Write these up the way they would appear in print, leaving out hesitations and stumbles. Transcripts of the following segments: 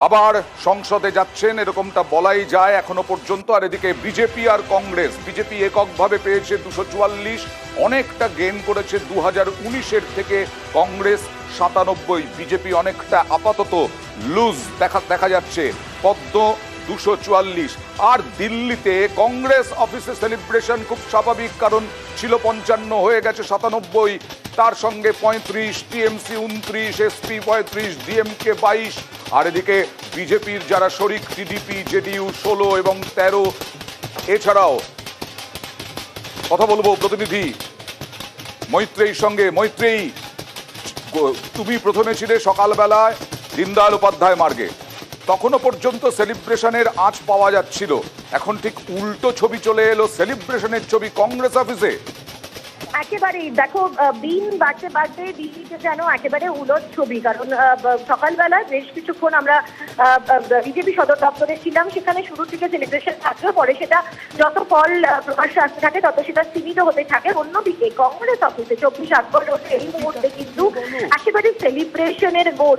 আবার সংসদে যাচ্ছেন এরকমটা বলাই যায় এখনো পর্যন্ত। আর এদিকে বিজেপি আর কংগ্রেস, বিজেপি এককভাবে পেয়েছে 244, অনেকটা গেইন করেছে 2019-এর থেকে কংগ্রেস 97। বিজেপি অনেকটা আপাতত লুজ দেখা যাচ্ছে, পদ্ম 244। আর দিল্লিতে কংগ্রেস অফিসে সেলিব্রেশন খুব স্বাভাবিক, কারণ ছিল 55, হয়ে গেছে 97, তার সঙ্গে 35, টিএমসি 29, এসপি 35, ডিএমকে 22। আর এদিকে বিজেপির যারা শরিক টিডিপি, জেডিইউ 16 এবং 13। এছাড়াও কথা বলবো প্রতিনিধি মৈত্রেয়ীর সঙ্গে। মৈত্রেয়ী, তুমি প্রথমে ছিলে সকালবেলায় দীনদয়াল উপাধ্যায় মার্গে, তখনও পর্যন্ত সেলিব্রেশনের আঁচ পাওয়া যাচ্ছিল, এখন ঠিক উল্টো ছবি চলে এলো, সেলিব্রেশনের ছবি কংগ্রেস অফিসে। একেবারেই দেখো, দিন বাড়তে বাড়তে দিল্লিতে যেন একেবারে উলট ছবি। কারণ সকালবেলায় বেশ কিছুক্ষণ আমরা বিজেপি সদর দপ্তরে ছিলাম, সেখানে শুরু থেকে সেলিব্রেশন থাকলেও পরে সেটা যত ফল প্রকাশ্যে আসতে থাকে তত সেটা সীমিত হতে থাকে। অন্যদিকে কংগ্রেস অফিসে 24 আকবর রোডে এই মুহূর্তে কিন্তু একেবারে সেলিব্রেশনের মোড।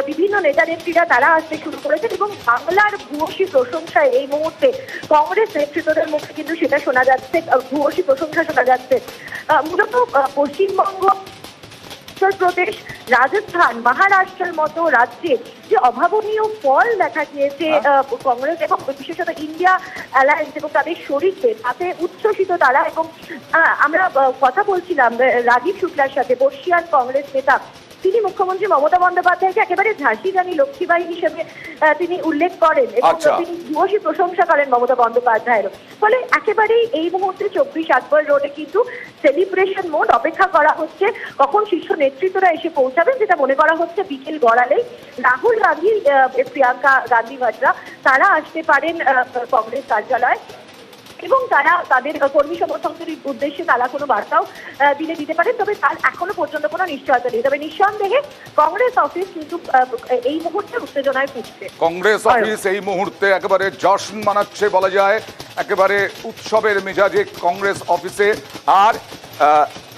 বিভিন্ন নেতা নেত্রীরা তারা আসতে শুরু করেছেন এবং বাংলার ভূয়সী প্রশংসায় এই মুহূর্তে কংগ্রেস নেতৃত্বদের মুখে কিন্তু সেটা শোনা যাচ্ছে, ভূয়সী প্রশংসা শোনা যাচ্ছে। মূলত পশ্চিমবঙ্গ, উত্তরপ্রদেশ, রাজস্থান, মহারাষ্ট্রের মতো রাজ্যে যে অভাবনীয় ফল দেখা গিয়েছে কংগ্রেস এবং বিশেষত ইন্ডিয়া অ্যালায়েন্স এবং তাদের শরিকদের, তাতে উচ্ছ্বসিত তারা। এবং আমরা কথা বলছিলাম রাজীব শুক্লার সাথে, বর্ষিয়ান কংগ্রেস নেতা। তিনি মুখ্যমন্ত্রী মমতা বন্দ্যোপাধ্যায়কে একেবারে ঝাঁসি রানী লক্ষ্মীবাঈ হিসেবে তিনি উল্লেখ করেন এবং তিনি ভূয়সী প্রশংসা করেন মমতা বন্দ্যোপাধ্যায়ের। ফলে একেবারেই এই মুহূর্তে 24 আকবর রোডে কিন্তু সেলিব্রেশন মোড। অপেক্ষা করা হচ্ছে কখন শীর্ষ নেতৃত্বরা এসে পৌঁছাবেন, যেটা মনে করা হচ্ছে বিকেল গড়ালেই রাহুল গান্ধী, প্রিয়াঙ্কা গান্ধী ভাডরা তারা আসতে পারেন কংগ্রেস কার্যালয় এবং তারা তাদের কর্মী সমর্থকদের উদ্দেশ্যে তারা কোনো বার্তাও দিতে পারেন। তবে তার এখনো পর্যন্ত কোনো নিশ্চয়তা নেই। তবে নিঃসন্দেহে কংগ্রেস অফিস কিন্তু এই মুহূর্তে উত্তেজনায় ভুগছে। কংগ্রেস অফিস এই মুহূর্তে একেবারে জশ্ন মানাচ্ছে বলা যায়, একেবারে উৎসবের মেজাজে কংগ্রেস অফিসে। আর